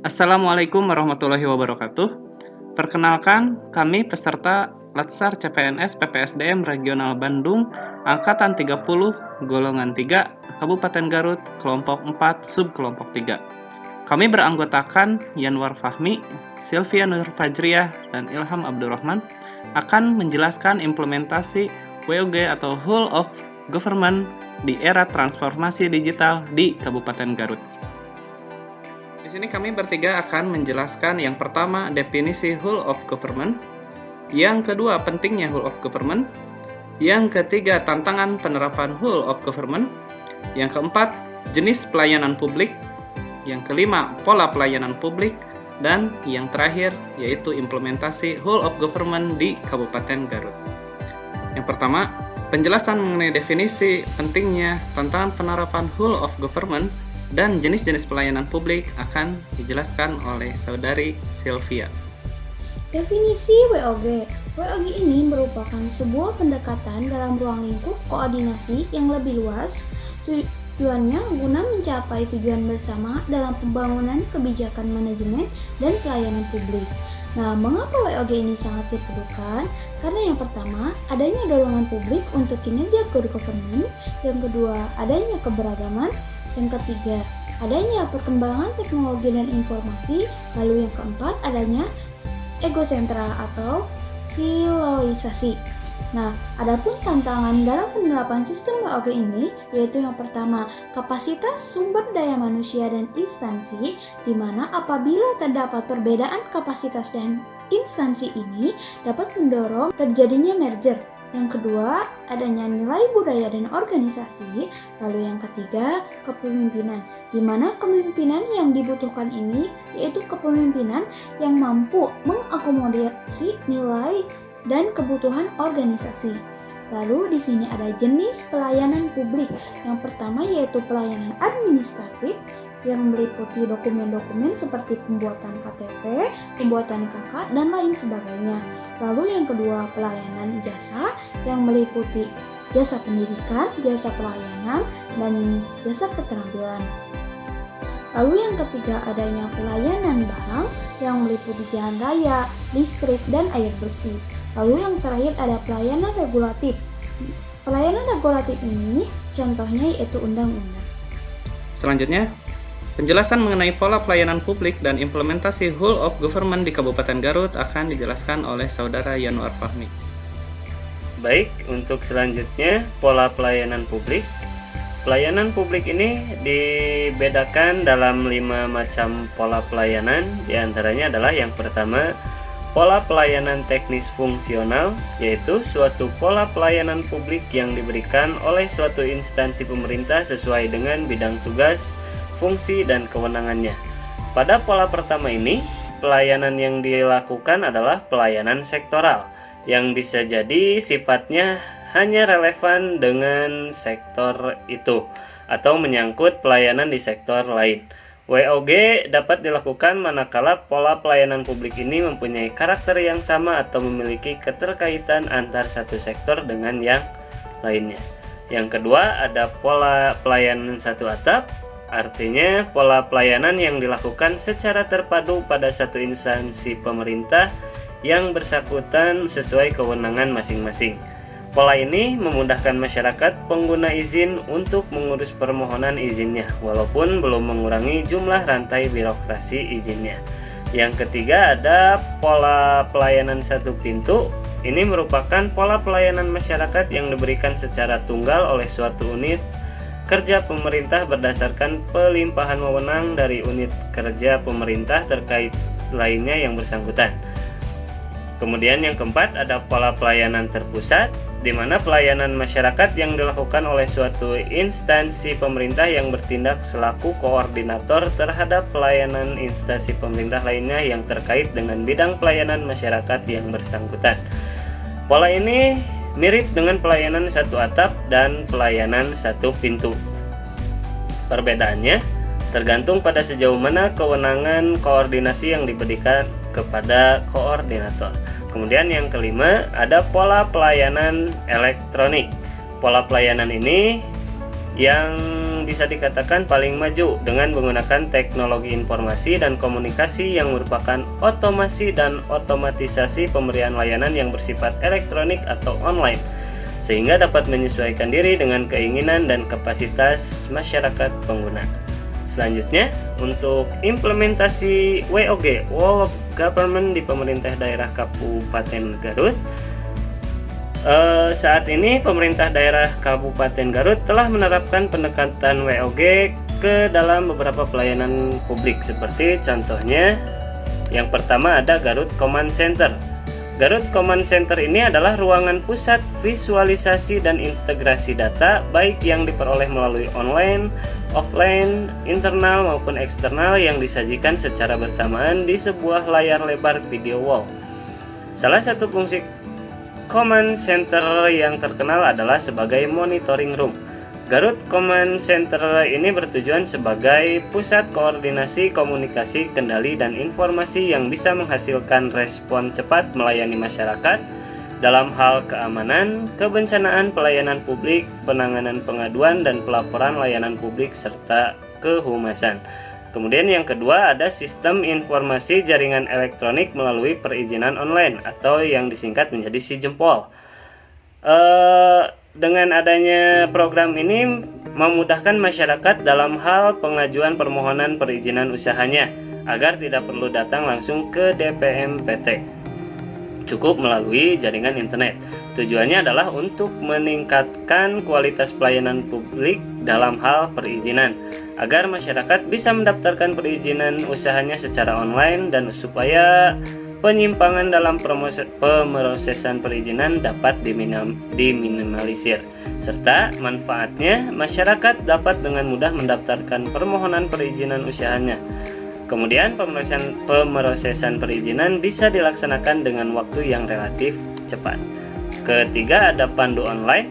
Assalamualaikum warahmatullahi wabarakatuh. Perkenalkan, kami peserta Latsar CPNS PPSDM Regional Bandung, Angkatan 30, Golongan 3, Kabupaten Garut, Kelompok 4, Subkelompok 3. Kami beranggotakan Yanwar Fahmi, Sylvia Nur Fajriah, dan Ilham Abdurrahman akan menjelaskan implementasi WOG atau Whole of Government di era transformasi digital di Kabupaten Garut. Di sini kami bertiga akan menjelaskan yang pertama definisi whole of government, yang kedua pentingnya whole of government, yang ketiga tantangan penerapan whole of government, yang keempat jenis pelayanan publik, yang kelima pola pelayanan publik, dan yang terakhir yaitu implementasi whole of government di Kabupaten Garut. Yang pertama, penjelasan mengenai definisi, pentingnya, tantangan penerapan whole of government, dan jenis-jenis pelayanan publik akan dijelaskan oleh saudari Sylvia. Definisi WOG. WOG ini merupakan sebuah pendekatan dalam ruang lingkup koordinasi yang lebih luas. Tujuannya guna mencapai tujuan bersama dalam pembangunan kebijakan manajemen dan pelayanan publik. Nah, mengapa WOG ini sangat diperlukan? Karena yang pertama, adanya dorongan publik untuk kinerja good government. Yang kedua, adanya keberagaman. Yang ketiga, adanya perkembangan teknologi dan informasi. Lalu yang keempat, adanya egosentral atau siloisasi. Nah, adapun tantangan dalam penerapan sistem WOG ini yaitu yang pertama, kapasitas sumber daya manusia dan instansi, di mana apabila terdapat perbedaan kapasitas dan instansi ini dapat mendorong terjadinya merger. Yang kedua, adanya nilai budaya dan organisasi. Lalu yang ketiga, kepemimpinan, di mana kepemimpinan yang dibutuhkan ini yaitu kepemimpinan yang mampu mengakomodasi nilai dan kebutuhan organisasi. Lalu di sini ada jenis pelayanan publik. Yang pertama yaitu pelayanan administratif yang meliputi dokumen-dokumen seperti pembuatan KTP, pembuatan KK, dan lain sebagainya. Lalu yang kedua pelayanan jasa yang meliputi jasa pendidikan, jasa pelayanan, dan jasa keterampilan. Lalu yang ketiga adanya pelayanan barang yang meliputi jalan raya, listrik, dan air bersih. Lalu yang terakhir ada pelayanan regulatif. Pelayanan regulatif ini contohnya yaitu undang-undang. Selanjutnya, penjelasan mengenai pola pelayanan publik dan implementasi whole of government di Kabupaten Garut akan dijelaskan oleh saudara Yanwar Fahmi. Baik, untuk selanjutnya pola pelayanan publik. Pelayanan publik ini dibedakan dalam 5 macam pola pelayanan. Di antaranya adalah yang pertama, pola pelayanan teknis fungsional, yaitu suatu pola pelayanan publik yang diberikan oleh suatu instansi pemerintah sesuai dengan bidang tugas, fungsi, dan kewenangannya. Pada pola pertama ini, pelayanan yang dilakukan adalah pelayanan sektoral, yang bisa jadi sifatnya hanya relevan dengan sektor itu, atau menyangkut pelayanan di sektor lain. WOG dapat dilakukan manakala pola pelayanan publik ini mempunyai karakter yang sama atau memiliki keterkaitan antar satu sektor dengan yang lainnya. Yang kedua ada pola pelayanan satu atap, artinya pola pelayanan yang dilakukan secara terpadu pada satu instansi pemerintah yang bersangkutan sesuai kewenangan masing-masing. Pola ini memudahkan masyarakat pengguna izin untuk mengurus permohonan izinnya, walaupun belum mengurangi jumlah rantai birokrasi izinnya. Yang ketiga ada pola pelayanan satu pintu. Ini merupakan pola pelayanan masyarakat yang diberikan secara tunggal oleh suatu unit kerja pemerintah berdasarkan pelimpahan wewenang dari unit kerja pemerintah terkait lainnya yang bersangkutan. Kemudian yang keempat ada pola pelayanan terpusat, di mana pelayanan masyarakat yang dilakukan oleh suatu instansi pemerintah yang bertindak selaku koordinator terhadap pelayanan instansi pemerintah lainnya yang terkait dengan bidang pelayanan masyarakat yang bersangkutan. Pola ini mirip dengan pelayanan satu atap dan pelayanan satu pintu. Perbedaannya tergantung pada sejauh mana kewenangan koordinasi yang diberikan kepada koordinator. Kemudian yang kelima ada pola pelayanan elektronik. Pola pelayanan ini yang bisa dikatakan paling maju dengan menggunakan teknologi informasi dan komunikasi yang merupakan otomasi dan otomatisasi pemberian layanan yang bersifat elektronik atau online, sehingga dapat menyesuaikan diri dengan keinginan dan kapasitas masyarakat pengguna. Selanjutnya, untuk implementasi WOG, Whole of Government di pemerintah daerah Kabupaten Garut. Saat ini pemerintah daerah Kabupaten Garut telah menerapkan pendekatan WOG ke dalam beberapa pelayanan publik, seperti contohnya yang pertama ada Garut Command Center. Garut Command Center ini adalah ruangan pusat visualisasi dan integrasi data, baik yang diperoleh melalui online, offline, internal maupun eksternal, yang disajikan secara bersamaan di sebuah layar lebar video wall. Salah satu fungsi Command Center yang terkenal adalah sebagai monitoring room. Garut Command Center ini bertujuan sebagai pusat koordinasi, komunikasi, kendali, dan informasi yang bisa menghasilkan respon cepat melayani masyarakat dalam hal keamanan, kebencanaan, pelayanan publik, penanganan pengaduan, dan pelaporan layanan publik, serta kehumasan. Kemudian yang kedua ada sistem informasi jaringan elektronik melalui perizinan online atau yang disingkat menjadi SIJempol. Dengan adanya program ini memudahkan masyarakat dalam hal pengajuan permohonan perizinan usahanya agar tidak perlu datang langsung ke DPMPT, cukup melalui jaringan internet. Tujuannya adalah untuk meningkatkan kualitas pelayanan publik dalam hal perizinan, agar masyarakat bisa mendaftarkan perizinan usahanya secara online dan supaya penyimpangan dalam pemrosesan perizinan dapat diminimalisir, serta manfaatnya masyarakat dapat dengan mudah mendaftarkan permohonan perizinan usahanya. Kemudian pemrosesan perizinan bisa dilaksanakan dengan waktu yang relatif cepat. Ketiga ada Pandu Online.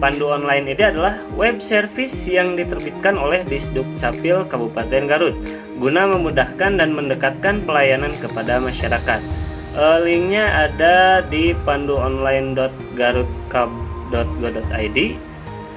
Pandu Online ini adalah web service yang diterbitkan oleh Disduk Capil Kabupaten Garut guna memudahkan dan mendekatkan pelayanan kepada masyarakat. Linknya ada di panduonline.garutkab.go.id.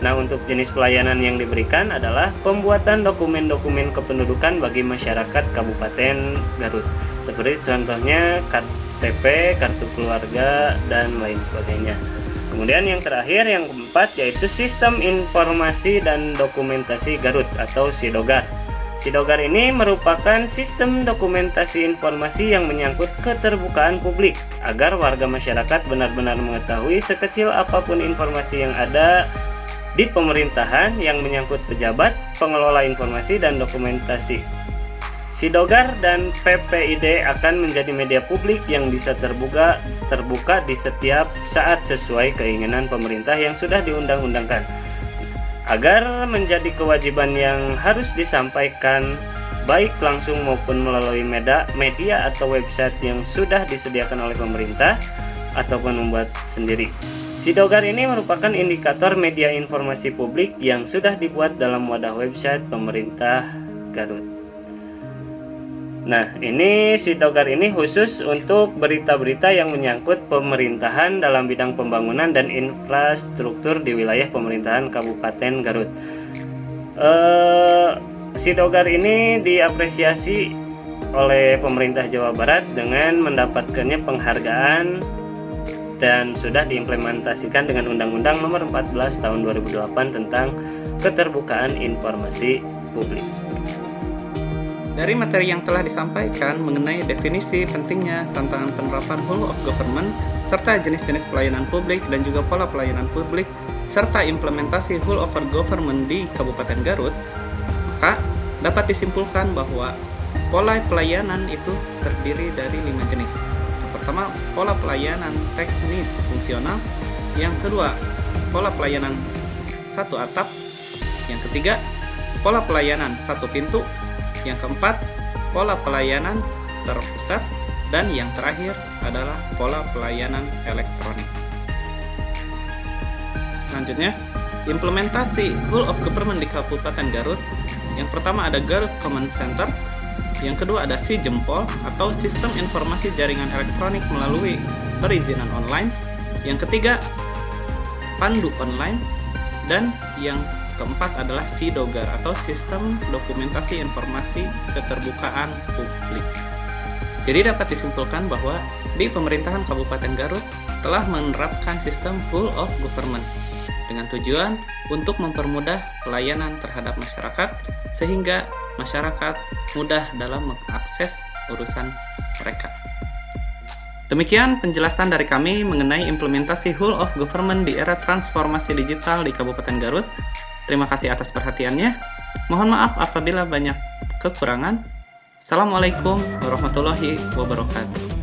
Nah, untuk jenis pelayanan yang diberikan adalah pembuatan dokumen-dokumen kependudukan bagi masyarakat Kabupaten Garut, seperti contohnya KTP, kartu keluarga, dan lain sebagainya. Kemudian yang terakhir, yang keempat, yaitu Sistem Informasi dan Dokumentasi Garut atau SIDOGAR. SIDOGAR ini merupakan sistem dokumentasi informasi yang menyangkut keterbukaan publik, agar warga masyarakat benar-benar mengetahui sekecil apapun informasi yang ada di pemerintahan yang menyangkut pejabat, pengelola informasi, dan dokumentasi. SIDOGAR dan PPID akan menjadi media publik yang bisa terbuka di setiap saat sesuai keinginan pemerintah yang sudah diundang-undangkan. Agar menjadi kewajiban yang harus disampaikan baik langsung maupun melalui media atau website yang sudah disediakan oleh pemerintah ataupun membuat sendiri. SIDOGAR ini merupakan indikator media informasi publik yang sudah dibuat dalam wadah website pemerintah Garut. Nah, ini SIDOGAR ini khusus untuk berita-berita yang menyangkut pemerintahan dalam bidang pembangunan dan infrastruktur di wilayah pemerintahan Kabupaten Garut. SIDOGAR ini diapresiasi oleh pemerintah Jawa Barat dengan mendapatkannya penghargaan dan sudah diimplementasikan dengan Undang-Undang Nomor 14 Tahun 2008 tentang Keterbukaan Informasi Publik. Dari materi yang telah disampaikan mengenai definisi pentingnya tantangan penerapan whole of government, serta jenis-jenis pelayanan publik dan juga pola pelayanan publik, serta implementasi whole of government di Kabupaten Garut, maka dapat disimpulkan bahwa pola pelayanan itu terdiri dari 5 jenis. Yang pertama, pola pelayanan teknis fungsional. Yang kedua, pola pelayanan satu atap. Yang ketiga, pola pelayanan satu pintu. Yang keempat, pola pelayanan terpusat. Dan yang terakhir adalah pola pelayanan elektronik. Selanjutnya, implementasi whole of government di Kabupaten Garut. Yang pertama ada Garut Command Center. Yang kedua ada SIJempol atau Sistem Informasi Jaringan Elektronik melalui perizinan online. Yang ketiga, Pandu Online. Dan yang keempat adalah SIDOGAR atau Sistem Dokumentasi Informasi Keterbukaan Publik. Jadi dapat disimpulkan bahwa di pemerintahan Kabupaten Garut telah menerapkan sistem full of government dengan tujuan untuk mempermudah pelayanan terhadap masyarakat sehingga masyarakat mudah dalam mengakses urusan mereka. Demikian penjelasan dari kami mengenai implementasi whole of government di era transformasi digital di Kabupaten Garut. Terima kasih atas perhatiannya. Mohon maaf apabila banyak kekurangan. Assalamualaikum warahmatullahi wabarakatuh.